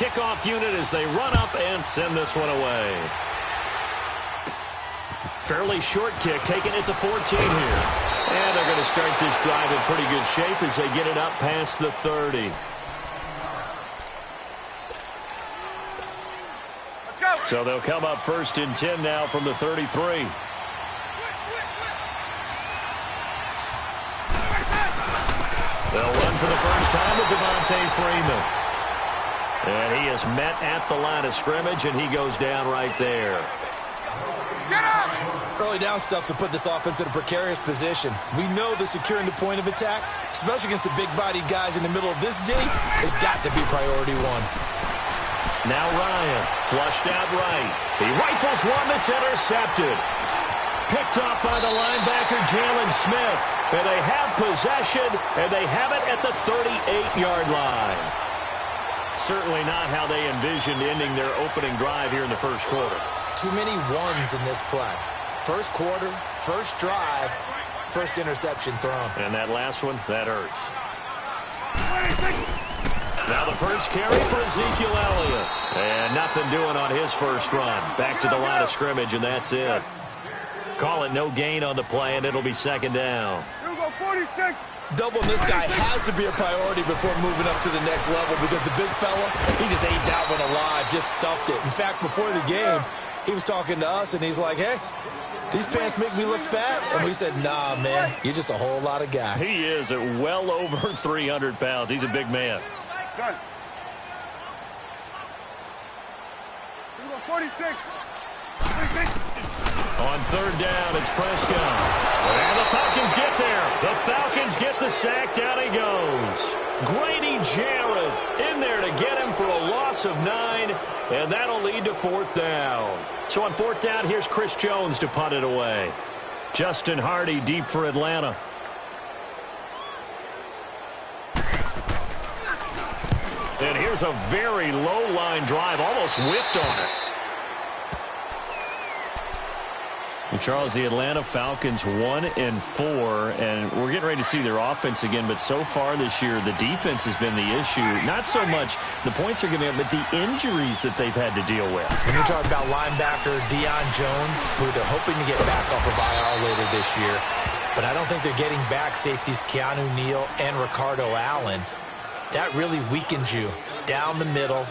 kickoff unit as they run up and send this one away. Fairly short kick, taking it to 14 here. And they're going to start this drive in pretty good shape as they get it up past the 30. So they'll come up 1st and 10 now from the 33. They'll run for the first time with Devontae Freeman. And he is met at the line of scrimmage, and he goes down right there. Get up! Early down stuff will put this offense in a precarious position. We know that securing the point of attack, especially against the big-bodied guys in the middle of this D, has got to be priority one. Now Ryan, flushed out right. He rifles one that's intercepted. Picked up by the linebacker, Jalen Smith. And they have possession, and they have it at the 38-yard line. Certainly not how they envisioned ending their opening drive here in the first quarter. Too many ones in this play. First quarter, first drive, first interception thrown. And that last one, that hurts. Now the first carry for Ezekiel Elliott. And nothing doing on his first run. Back to the line of scrimmage, and that's it. Call it no gain on the play, and it'll be 2nd down. Doubling this guy has to be a priority before moving up to the next level because the big fella, he just ate that one alive, just stuffed it. In fact, before the game, he was talking to us, and he's like, hey, these pants make me look fat. And we said, nah, man, you're just a whole lot of guy. He is at well over 300 pounds. He's a big man. Good. 46. On 3rd down, it's Prescott. And the Falcons get there. The Falcons get the sack. Down he goes. Grady Jarrett in there to get him for a loss of 9. And that'll lead to 4th down. So on 4th down, here's Chris Jones to punt it away. Justin Hardy deep for Atlanta. And here's a very low line drive. Almost whiffed on it. Charles, the Atlanta Falcons 1-4, and we're getting ready to see their offense again, but so far this year, the defense has been the issue. Not so much the points are giving up, but the injuries that they've had to deal with. When you talk about linebacker Deion Jones, who they're hoping to get back off of IR later this year, but I don't think they're getting back safeties Keanu Neal and Ricardo Allen. That really weakens you down the middle.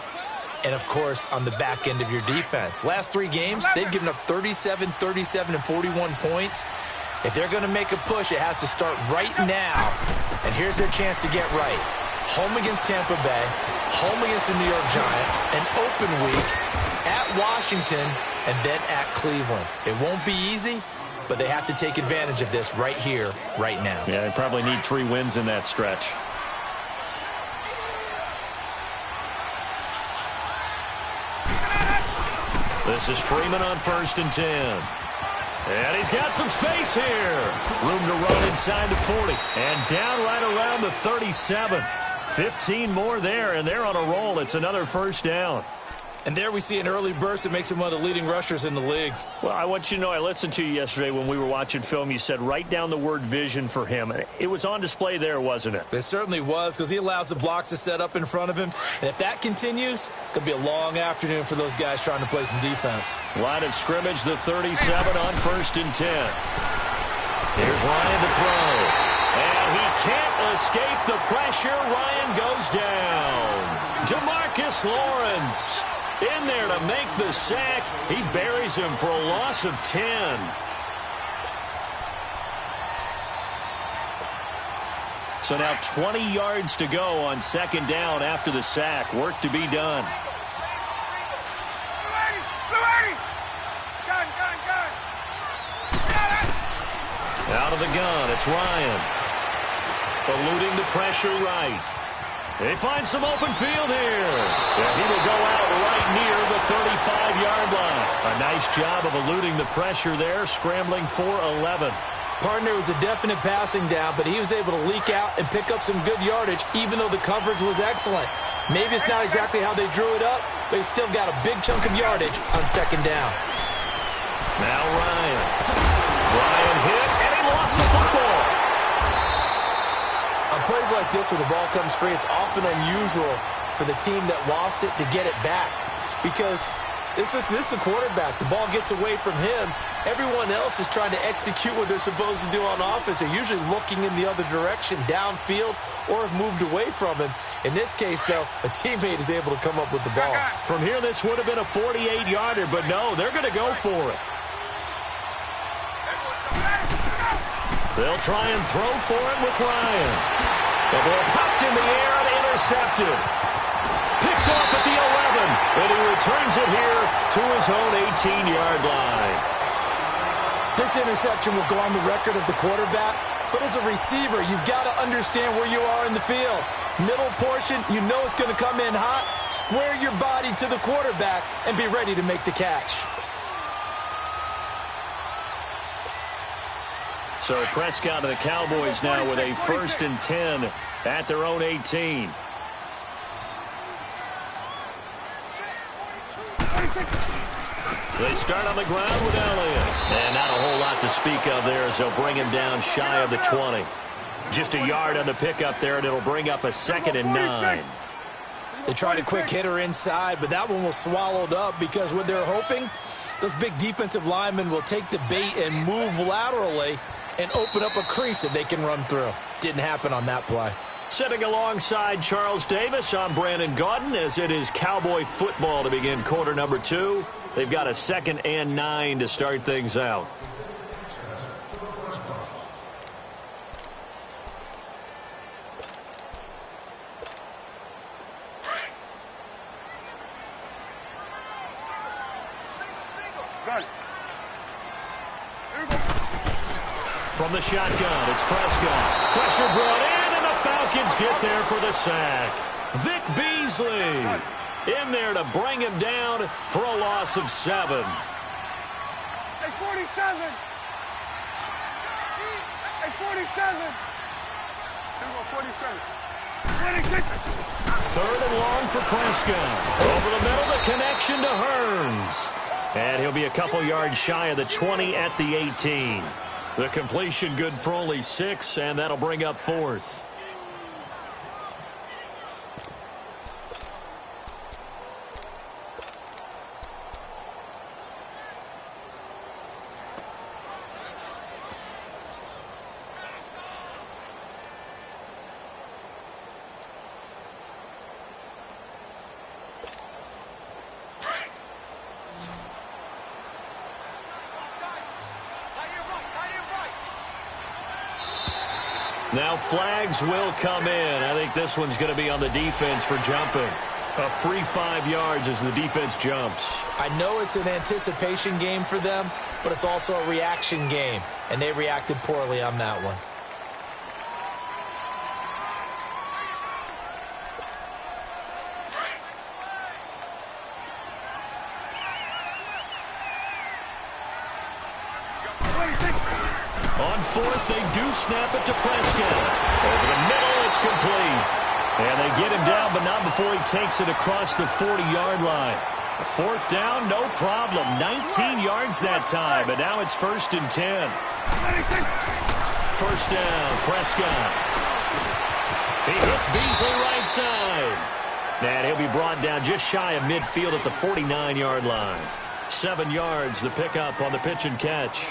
And, of course, on the back end of your defense. Last 3 games, they've given up 37, 37, and 41 points. If they're going to make a push, it has to start right now. And here's their chance to get right. Home against Tampa Bay, home against the New York Giants, an open week, at Washington, and then at Cleveland. It won't be easy, but they have to take advantage of this right here, right now. Yeah, they probably need 3 wins in that stretch. This is Freeman on 1st and 10. And he's got some space here. Room to run inside the 40. And down right around the 37. 15 more there, and they're on a roll. It's another 1st down. And there we see an early burst that makes him one of the leading rushers in the league. Well, I want you to know, I listened to you yesterday when we were watching film. You said write down the word vision for him. It was on display there, wasn't it? It certainly was, because he allows the blocks to set up in front of him. And if that continues, it could be a long afternoon for those guys trying to play some defense. Line of scrimmage, the 37 on 1st and 10. Here's Ryan to throw. And he can't escape the pressure. Ryan goes down. Demarcus Lawrence in there to make the sack. He buries him for a loss of 10. So now 20 yards to go on 2nd down after the sack. Work to be done. Out of the gun, it's Ryan. Eluding the pressure right. They find some open field here. Yeah, he will go out right near the 35-yard line. A nice job of eluding the pressure there, scrambling for 11. Partner was a definite passing down, but he was able to leak out and pick up some good yardage, even though the coverage was excellent. Maybe it's not exactly how they drew it up, but he still got a big chunk of yardage on 2nd down. Now Ryan. Ryan hit, and he lost the football. On plays like this, when the ball comes free, it's often unusual for the team that lost it to get it back. Because this is the quarterback. The ball gets away from him. Everyone else is trying to execute what they're supposed to do on offense. They're usually looking in the other direction, downfield, or have moved away from him. In this case, though, a teammate is able to come up with the ball. From here, this would have been a 48-yarder, but no, they're going to go for it. They'll try and throw for it with Ryan. The ball popped in the air and intercepted. Picked off at the 11, and he returns it here to his own 18-yard line. This interception will go on the record of the quarterback, but as a receiver, you've got to understand where you are in the field. Middle portion, you know it's going to come in hot. Square your body to the quarterback and be ready to make the catch. So Prescott and the Cowboys now with a 1st and 10 at their own 18. They start on the ground with Elliott. And not a whole lot to speak of there as they'll bring him down shy of the 20. Just a yard on the pickup there, and it'll bring up a 2nd and 9. They tried a quick hitter inside, but that one was swallowed up because what they're hoping, those big defensive linemen will take the bait and move laterally and open up a crease that they can run through. Didn't happen on that play. Sitting alongside Charles Davis, I'm Brandon Gaudin as it is Cowboy football to begin quarter number 2. They've got a 2nd and 9 to start things out. From the shotgun, it's Prescott. Pressure brought in, and the Falcons get there for the sack. Vic Beasley in there to bring him down for a loss of 7. Hey, 47. Hey, 47. Here we go, 47. 26. 3rd and long for Prescott. Over the middle, the connection to Hearns. And he'll be a couple yards shy of the 20 at the 18. The completion good for only 6, and that'll bring up 4th. Now flags will come in. I think this one's going to be on the defense for jumping. A free 5 yards as the defense jumps. I know it's an anticipation game for them, but it's also a reaction game, and they reacted poorly on that one. On 4th, they do snap it to Prescott. Over the middle, it's complete. And they get him down, but not before he takes it across the 40-yard line. A 4th down, no problem. 19 yards that time, and now it's 1st and 10. 1st down, Prescott. He hits Beasley right side. And he'll be brought down just shy of midfield at the 49-yard line. 7 yards, the pickup on the pitch and catch.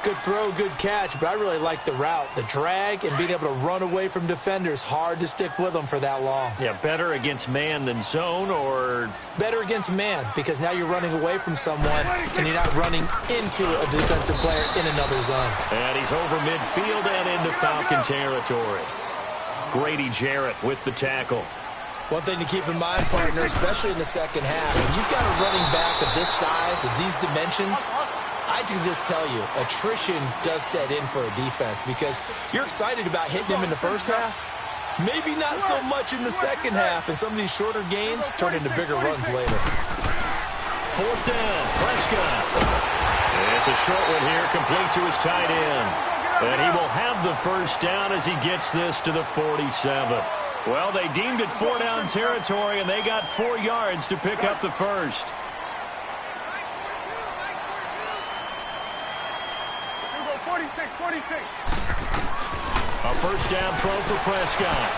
Good throw, good catch, but I really like the route. The drag and being able to run away from defenders, hard to stick with them for that long. Yeah, better against man than zone, or? Better against man, because now you're running away from someone and you're not running into a defensive player in another zone. And he's over midfield and into Falcon territory. Grady Jarrett with the tackle. One thing to keep in mind, partner, especially in the second half, when you've got a running back of this size, of these dimensions, I can just tell you, attrition does set in for a defense because you're excited about hitting him in the first half. Maybe not so much in the second half, and some of these shorter gains turn into bigger runs later. 4th down, Prescott. It's a short one here, complete to his tight end. And he will have the 1st down as he gets this to the 47. Well, they deemed it 4-down territory, and they got 4 yards to pick up the 1st. A 1st down throw for Prescott.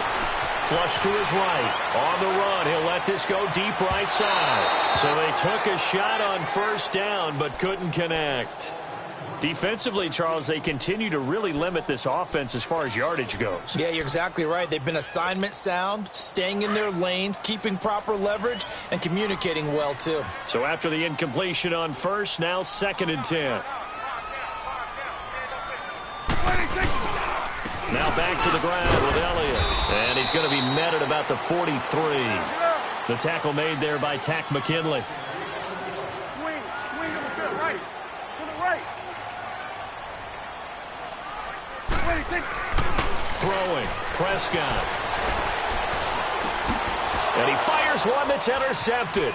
Flush to his right. On the run, he'll let this go deep right side. So they took a shot on first down but couldn't connect. Defensively, Charles, they continue to really limit this offense as far as yardage goes. Yeah, you're exactly right. They've been assignment sound, staying in their lanes, keeping proper leverage, and communicating well, too. So after the incompletion on first, now 2nd and 10. Now back to the ground with Elliott. And he's going to be met at about the 43. The tackle made there by Tack McKinley. Swing to the right. To the right. Throwing, Prescott. And he fires one that's intercepted.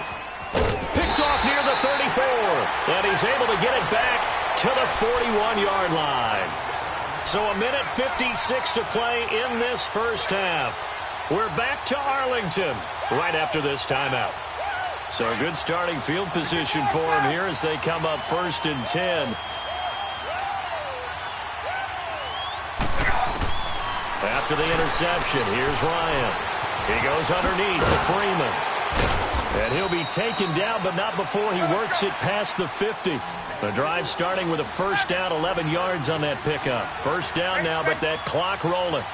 Picked off near the 34. And he's able to get it back to the 41-yard line. So a minute 56 to play in this first half. We're back to Arlington right after this timeout. So a good starting field position for him here as they come up 1st and 10. After the interception, here's Ryan. He goes underneath to Freeman. And he'll be taken down, but not before he works it past the 50. The drive starting with a first down, 11 yards on that pickup. First down now, but that clock rolling.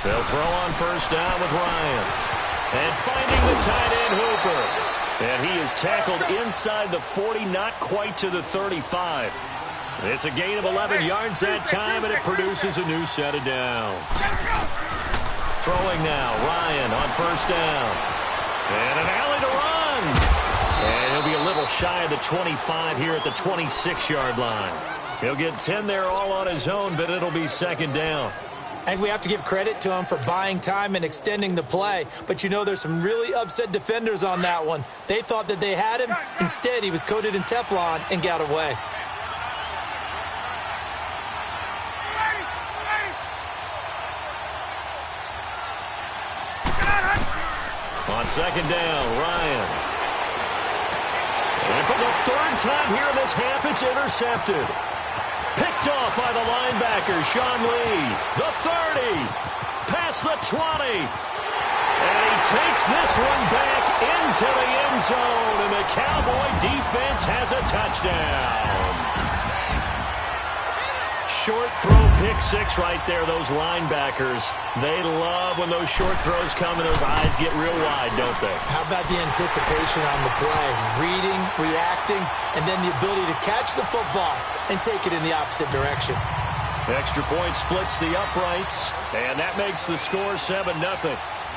They'll throw on first down with Ryan. And finding the tight end Hooper. And he is tackled inside the 40, not quite to the 35. It's a gain of 11 yards that time, and it produces a new set of downs. Throwing now, Ryan on first down. And an alley to run. And he'll be a little shy of the 25 here at the 26-yard line. He'll get 10 there all on his own, but it'll be 2nd down. I think we have to give credit to him for buying time and extending the play. But you know there's some really upset defenders on that one. They thought that they had him. Instead, he was coated in Teflon and got away. On 2nd down, Ryan. And for the 3rd time here in this half, it's intercepted. Picked off by the linebacker, Sean Lee. The 30. Past the 20. And he takes this one back into the end zone. And the Cowboy defense has a touchdown. Short throw, pick six right there, those linebackers. They love when those short throws come and those eyes get real wide, don't they? How about the anticipation on the play? Reading, reacting, and then the ability to catch the football and take it in the opposite direction. Extra point splits the uprights, and that makes the score 7-0.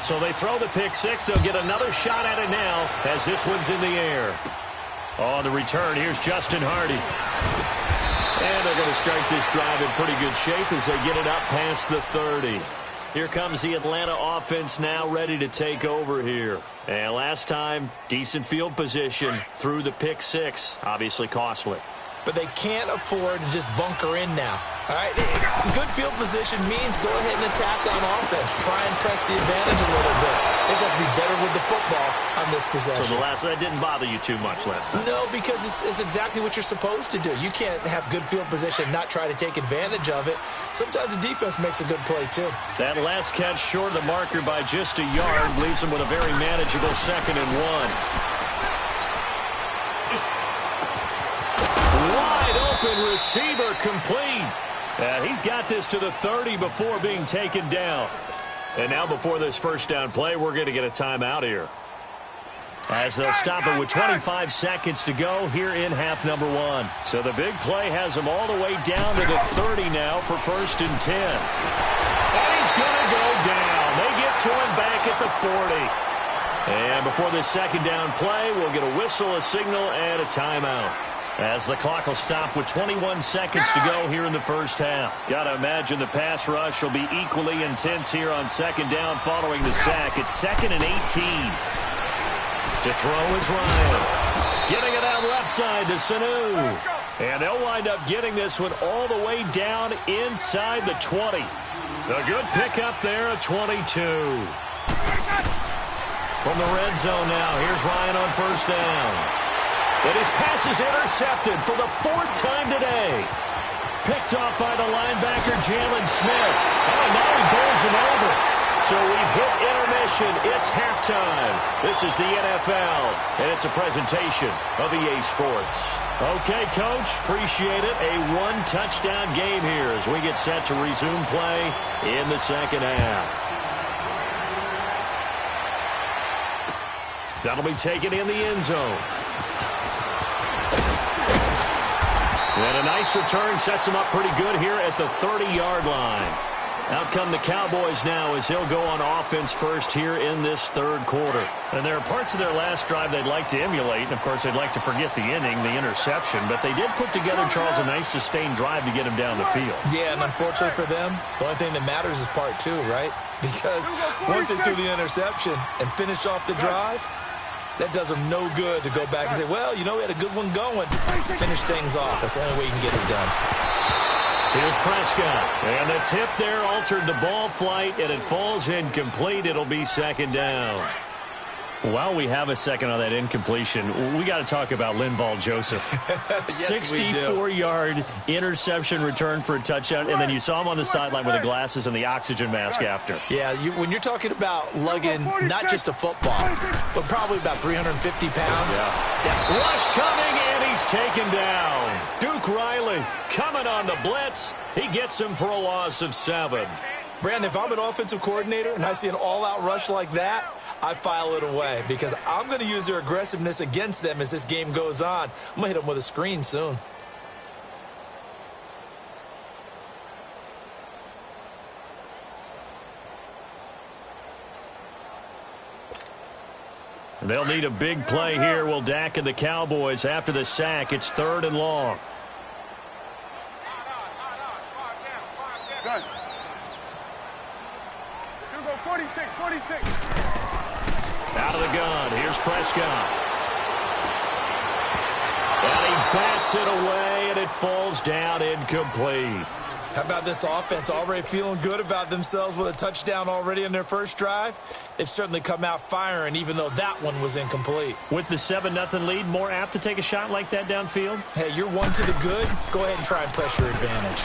So they throw the pick six. They'll get another shot at it now as this one's in the air. On the return, here's Justin Hardy. And they're going to start this drive in pretty good shape as they get it up past the 30. Here comes the Atlanta offense now ready to take over here. And last time, decent field position through the pick six. Obviously costly. But they can't afford to just bunker in now. All right, good field position means go ahead and attack on offense. Try and press the advantage a little bit. They just have to be better with the football on this possession. So that didn't bother you too much last time? No, because it's exactly what you're supposed to do. You can't have good field position and not try to take advantage of it. Sometimes the defense makes a good play, too. That last catch short of the marker by just a yard leaves them with a very manageable 2nd and 1. Open receiver complete. He's got this to the 30 before being taken down. And now before this first down play, we're going to get a timeout here. As they'll stop it with 25 seconds to go here in half number 1. So the big play has them all the way down to the 30 now for 1st and 10. And he's going to go down. They get to him back at the 40. And before this 2nd down play, we'll get a whistle, a signal, and a timeout. As the clock will stop with 21 seconds to go here in the first half. Got to imagine the pass rush will be equally intense here on 2nd down following the sack. It's 2nd and 18. To throw is Ryan. Getting it out left side to Sanu. And they'll wind up getting this one all the way down inside the 20. A good pickup there at 22. From the red zone now, here's Ryan on first down. And his pass is intercepted for the 4th time today. picked off by the linebacker, Jalen Smith. Oh, now he bowls him over. So we've hit intermission. It's halftime. This is the NFL, and it's a presentation of EA Sports. Okay, Coach, appreciate it. A one-touchdown game here as we get set to resume play in the second half. That'll be taken in the end zone. And a nice return sets him up pretty good here at the 30-yard line. Out come the Cowboys now as they'll go on offense first here in this third quarter. And there are parts of their last drive they'd like to emulate. And, of course, they'd like to forget the inning, the interception. But they did put together, Charles, a nice sustained drive to get him down the field. Yeah, and unfortunately for them, the only thing that matters is part two, right? Because once they threw the interception and finished off the drive, that does them no good to go back and say, well, you know, we had a good one going. Finish things off. That's the only way you can get it done. Here's Prescott. And the tip there altered the ball flight, and it falls incomplete. It'll be second down. While we have a second on that incompletion, we got to talk about Linval Joseph. Yes, 64-yard interception return for a touchdown, and then you saw him on the sideline with the glasses and the oxygen mask after. Yeah, when you're talking about lugging not just a football, but probably about 350 pounds. Yeah. Rush coming, and he's taken down. Duke Riley coming on the blitz. He gets him for a loss of 7. Brandon, if I'm an offensive coordinator and I see an all-out rush like that, I file it away because I'm going to use their aggressiveness against them as this game goes on. I'm going to hit them with a screen soon. They'll need a big play here. Will Dak and the Cowboys after the sack. It's 3rd and long. Good. You go 46. Out of the gun. Here's Prescott. And he bats it away, and it falls down incomplete. How about this offense already feeling good about themselves with a touchdown already in their first drive? They've certainly come out firing, even though that one was incomplete. With the 7-0 lead, more apt to take a shot like that downfield? Hey, you're one to the good. Go ahead and try and press your advantage.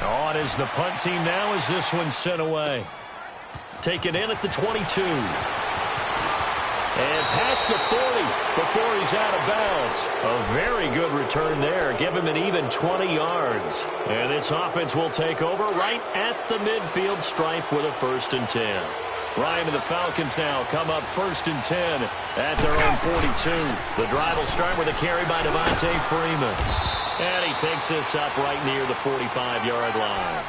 On is the punt team now as this one's sent away. Taken in at the 22. And past the 40 before he's out of bounds. A very good return there. Give him an even 20 yards. And this offense will take over right at the midfield stripe with a 1st and 10. Ryan and the Falcons now come up 1st and 10 at their own 42. The drive will start with a carry by Devontae Freeman. And he takes this up right near the 45-yard line.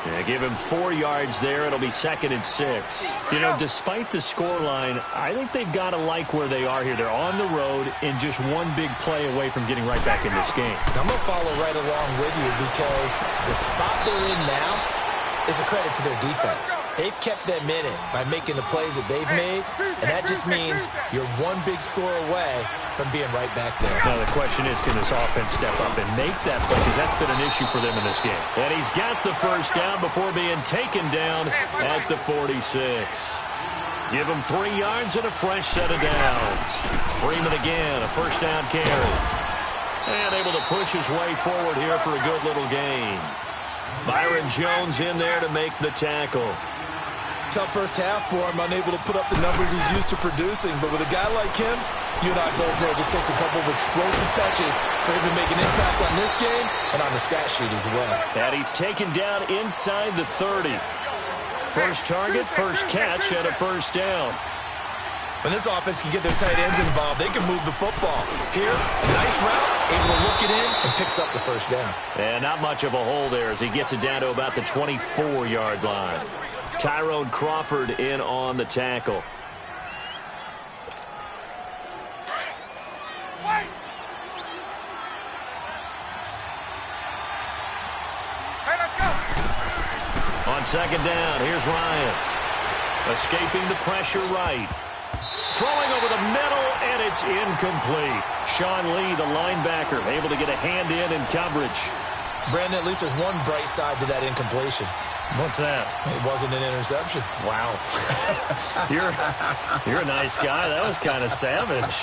Yeah, give him 4 yards there. It'll be 2nd and 6. You know, despite the scoreline, I think they've got to like where they are here. They're on the road and just one big play away from getting right back in this game. I'm going to follow right along with you because the spot they're in now is a credit to their defense. They've kept them in it by making the plays that they've made, and that just means you're one big score away from being right back there. Now the question is, can this offense step up and make that play? Because that's been an issue for them in this game. And he's got the first down before being taken down at the 46. Give him 3 yards and a fresh set of downs. Freeman again, a first down carry. And able to push his way forward here for a good little gain. Byron Jones in there to make the tackle. Tough first half for him, unable to put up the numbers he's used to producing. But with a guy like him, you and I both know it just takes a couple of explosive touches for him to make an impact on this game and on the stat sheet as well. And he's taken down inside the 30. First target, first catch, and a first down. When this offense can get their tight ends involved, they can move the football. Here, a nice route, able to look it in, and picks up the first down. And not much of a hole there as he gets it down to about the 24-yard line. Tyrone Crawford in on the tackle. Hey, let's go. On second down, here's Ryan. Escaping the pressure right. Throwing over the middle, and it's incomplete. Sean Lee, the linebacker, able to get a hand in coverage. Brandon, at least there's one bright side to that incompletion. What's that? It wasn't an interception. Wow. You're a nice guy. That was kind of savage.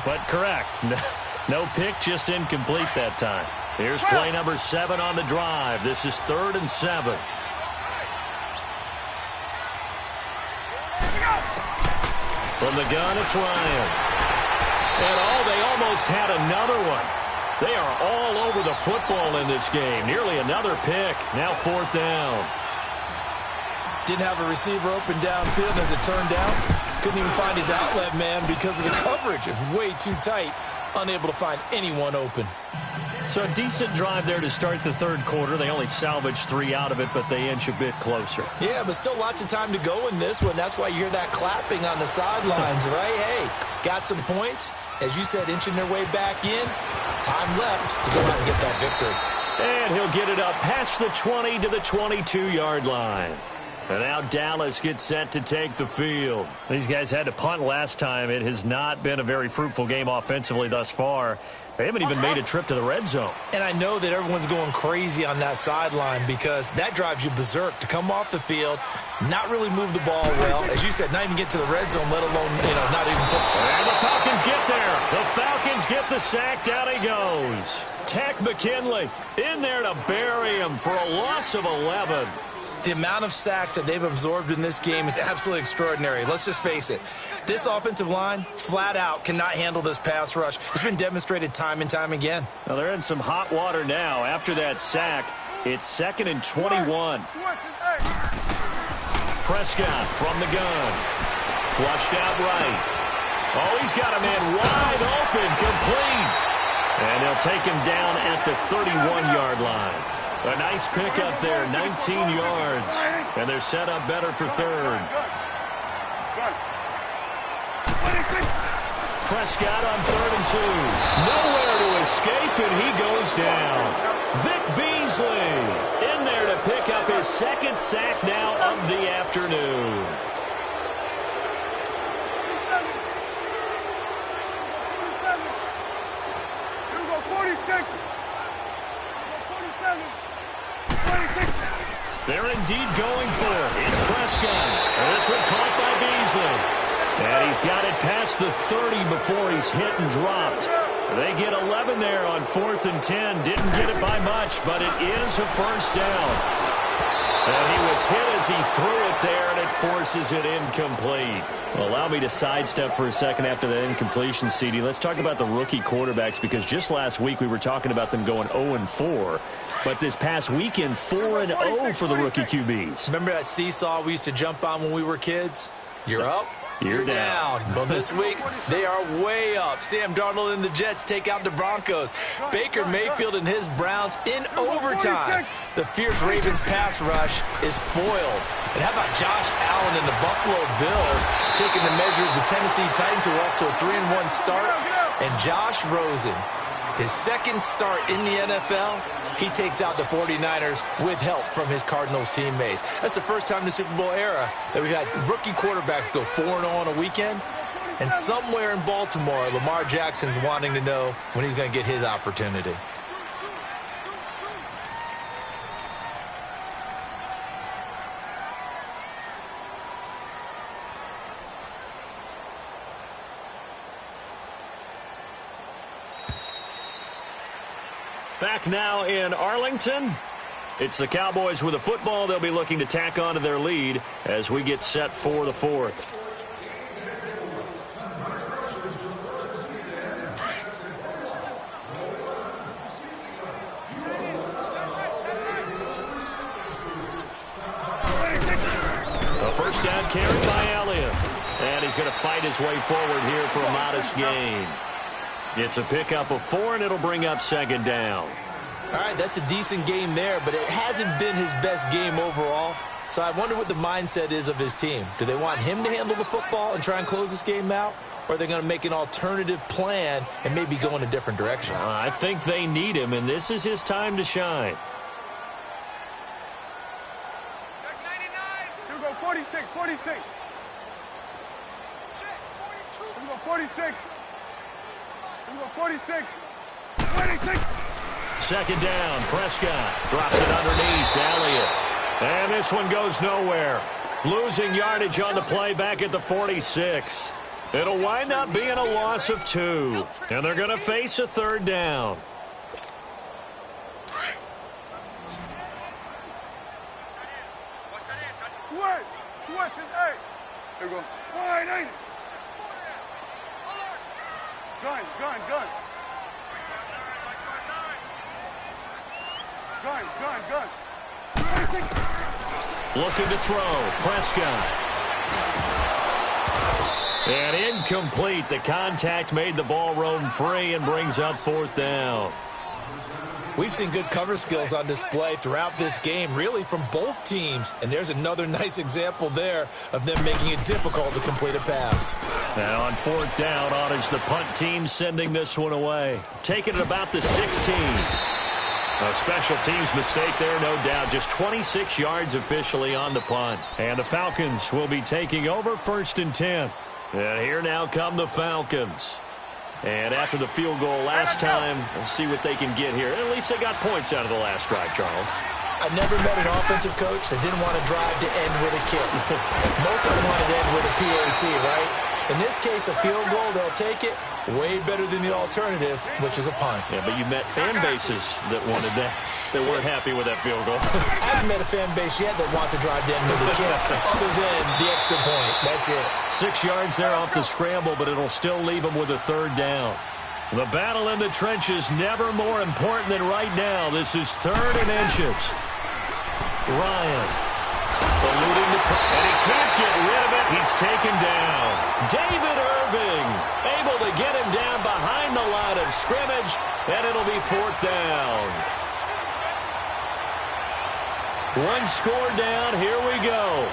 But correct. No pick, just incomplete that time. Here's play number 7 on the drive. This is 3rd and 7. From the gun, it's Ryan. And they almost had another one. They are all over the football in this game. Nearly another pick. Now 4th down. Didn't have a receiver open downfield as it turned out. Couldn't even find his outlet man because of the coverage. It was way too tight. Unable to find anyone open. So a decent drive there to start the 3rd quarter. They only salvaged 3 out of it, but they inch a bit closer. Yeah, but still lots of time to go in this one. That's why you hear that clapping on the sidelines, right? Hey, got some points. As you said, inching their way back in. Time left to go out and get that victory. And he'll get it up past the 20 to the 22-yard line. And now Dallas gets set to take the field. These guys had to punt last time. It has not been a very fruitful game offensively thus far. They haven't even made a trip to the red zone. And I know that everyone's going crazy on that sideline because that drives you berserk to come off the field, not really move the ball well. As you said, not even get to the red zone, let alone, not even put. And the Falcons get there. The Falcons get the sack. Down he goes. Tech McKinley in there to bury him for a loss of 11. The amount of sacks that they've absorbed in this game is absolutely extraordinary. Let's just face it. This offensive line, flat out, cannot handle this pass rush. It's been demonstrated time and time again. Now they're in some hot water now. After that sack, it's 2nd and 21. Prescott from the gun. Flushed out right. Oh, he's got a man wide open, complete. And they'll take him down at the 31-yard line. A nice pickup there, 19 yards. And they're set up better for 3rd. Prescott on 3rd and 2. Nowhere to escape, and he goes down. Vic Beasley in there to pick up his 2nd sack now of the afternoon. They're indeed going for it. It's Prescott. And this one caught by Beasley. And he's got it past the 30 before he's hit and dropped. They get 11 there on 4th and 10. Didn't get it by much, but it is a 1st down. And he was hit as he threw it there, and it forces it incomplete. Well, allow me to sidestep for a second after that incompletion, CD. Let's talk about the rookie quarterbacks, because just last week we were talking about them going 0-4. But this past weekend, 4-0 for the rookie QBs. Remember that seesaw we used to jump on when we were kids? You're up. You're down. Well, this week, they are way up. Sam Darnold and the Jets take out the Broncos. Baker Mayfield and his Browns in overtime. The fierce Ravens pass rush is foiled. And how about Josh Allen and the Buffalo Bills taking the measure of the Tennessee Titans, who are off to a 3-1 start? And Josh Rosen, his 2nd start in the NFL, he takes out the 49ers with help from his Cardinals teammates. That's the first time in the Super Bowl era that we've had rookie quarterbacks go 4-0 on a weekend. And somewhere in Baltimore, Lamar Jackson's wanting to know when he's going to get his opportunity. Back now in Arlington. It's the Cowboys with a football. They'll be looking to tack on to their lead as we get set for the 4th. A 1st down carry by Elliott. And he's going to fight his way forward here for a modest gain. It's a pickup of 4, and it'll bring up 2nd down. All right, that's a decent game there, but it hasn't been his best game overall. So I wonder what the mindset is of his team. Do they want him to handle the football and try and close this game out? Or are they going to make an alternative plan and maybe go in a different direction? I think they need him, and this is his time to shine. Here we go, 46, 46. Here we go, 46. 46. 26. 2nd down. Prescott drops it underneath. Elliott. And this one goes nowhere. Losing yardage on the play back at the 46. It'll wind up being a loss of 2. And they're going to face a 3rd down. There we go. Wide, ain't it? Gun. Gun. Looking to throw. Prescott. And incomplete. The contact made the ball roam free and brings up fourth down. We've seen good cover skills on display throughout this game, really from both teams. And there's another nice example there of them making it difficult to complete a pass. And on fourth down, on is the punt team sending this one away. Taking it about the 16. A special teams mistake there, no doubt. Just 26 yards officially on the punt. And the Falcons will be taking over 1st and 10. And here now come the Falcons. And after the field goal last time, we'll see what they can get here. At least they got points out of the last drive, Charles. I never met an offensive coach that didn't want to drive to end with a kick. Most of them wanted to end with a PAT, right? In this case, a field goal, they'll take it. Way better than the alternative, which is a punt. Yeah, but you met fan bases that wanted that. They weren't happy with that field goal. I haven't met a fan base yet that wants to drive to end with a kick, other than the extra point. That's it. 6 yards there off the scramble, but it'll still leave them with a third down. The battle in the trenches never more important than right now. This is 3rd and inches. Ryan eluding the and he can't get rid of it. He's taken down. David Irving able to get him down behind the line of scrimmage, and it'll be 4th down. One score down. Here we go.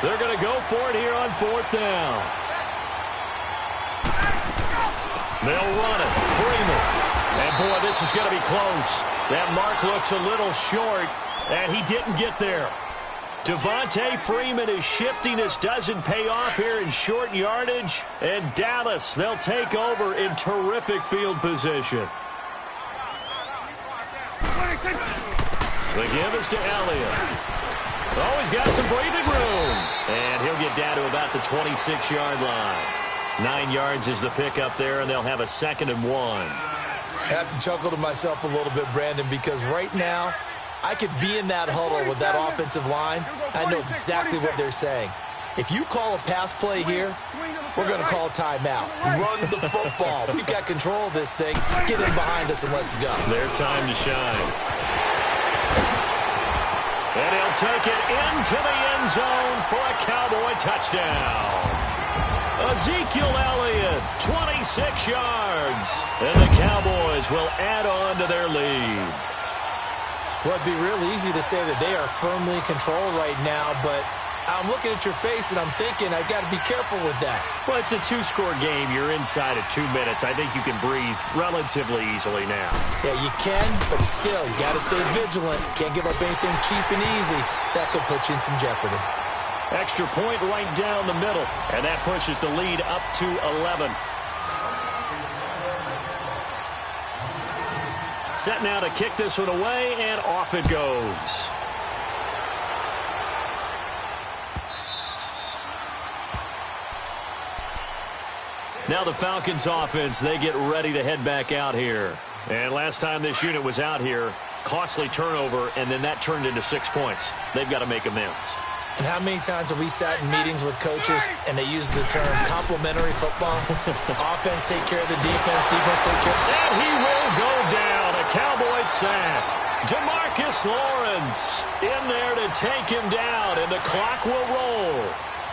They're going to go for it here on 4th down. They'll run it. Freeman. And, boy, this is going to be close. That mark looks a little short, and he didn't get there. Devontae Freeman is shifting. This doesn't pay off here in short yardage. And Dallas, they'll take over in terrific field position. The give is to Elliott. Oh, he's got some breathing room. And he'll get down to about the 26-yard line. 9 yards is the pickup there, and they'll have a 2nd and 1. I have to chuckle to myself a little bit, Brandon, because right now I could be in that huddle with that offensive line. I know exactly what they're saying. If you call a pass play here, we're going to call a timeout. Run the football. We've got control of this thing. Get in behind us and let's go. Their time to shine. And he'll take it into the end zone for a Cowboy touchdown. Ezekiel Elliott, 26 yards. And the Cowboys will add on to their lead. Well, it'd be real easy to say that they are firmly in control right now, but I'm looking at your face and I'm thinking I've got to be careful with that. Well, it's a 2-score game. You're inside at 2 minutes. I think you can breathe relatively easily now. Yeah, you can, but still, you got to stay vigilant. Can't give up anything cheap and easy. That could put you in some jeopardy. Extra point right down the middle, and that pushes the lead up to 11. Set now to kick this one away, and off it goes. Now the Falcons offense, they get ready to head back out here. And last time this unit was out here, costly turnover, and then that turned into 6 points. They've got to make amends. And how many times have we sat in meetings with coaches and they use the term complementary football? Offense take care of the defense, defense take care of the... And he will go down. A Cowboy sack. DeMarcus Lawrence in there to take him down, and the clock will roll.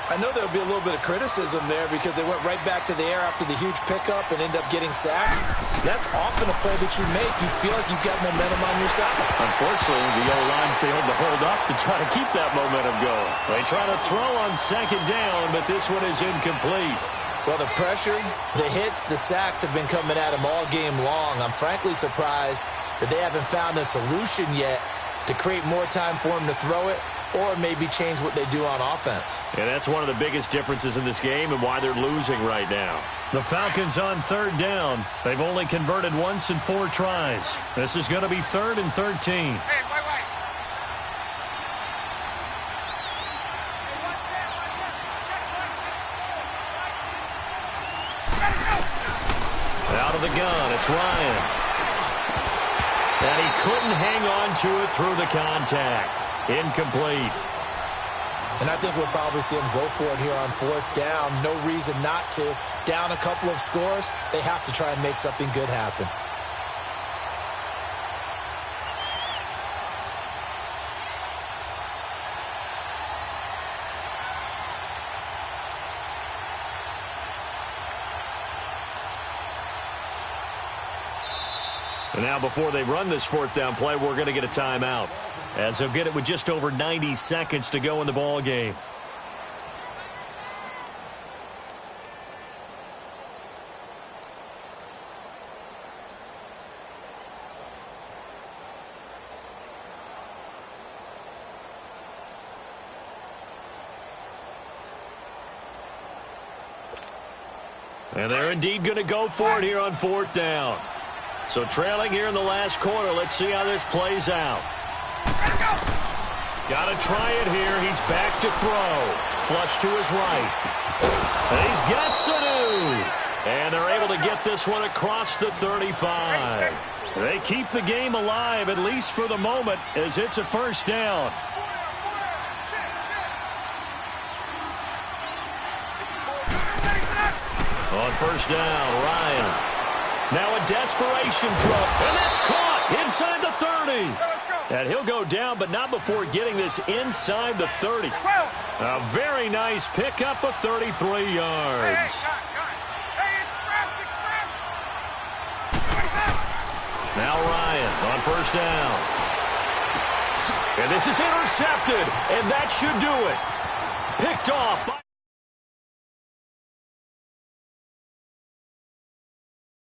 I know there'll be a little bit of criticism there because they went right back to the air after the huge pickup and end up getting sacked. That's often a play that you make. You feel like you've got momentum on your side. Unfortunately, the O-line failed to hold up to try to keep that momentum going. They try to throw on 2nd down, but this one is incomplete. Well, the pressure, the hits, the sacks have been coming at him all game long. I'm frankly surprised that they haven't found a solution yet to create more time for him to throw it, or maybe change what they do on offense. And that's one of the biggest differences in this game and why they're losing right now. The Falcons on 3rd down. They've only converted once in 4 tries. This is going to be 3rd and 13. Hey, wait. Out of the gun, it's Ryan. And he couldn't hang on to it through the contact. Incomplete. And I think we'll probably see them go for it here on 4th down. No reason not to. Down a couple of scores, they have to try and make something good happen. And now before they run this 4th down play, we're going to get a timeout, as they'll get it with just over 90 seconds to go in the ball game. And they're indeed going to go for it here on 4th down. So trailing here in the last quarter. Let's see how this plays out. Got to try it here. He's back to throw. Flush to his right. And he's got Sanu. And they're able to get this one across the 35. They keep the game alive, at least for the moment, as it's a 1st down. On 1st down, Ryan. Now a desperation throw, and that's caught inside the 30. And he'll go down, but not before getting this inside the 30. A very nice pickup of 33 yards. Now Ryan on 1st down. And this is intercepted, and that should do it. Picked off by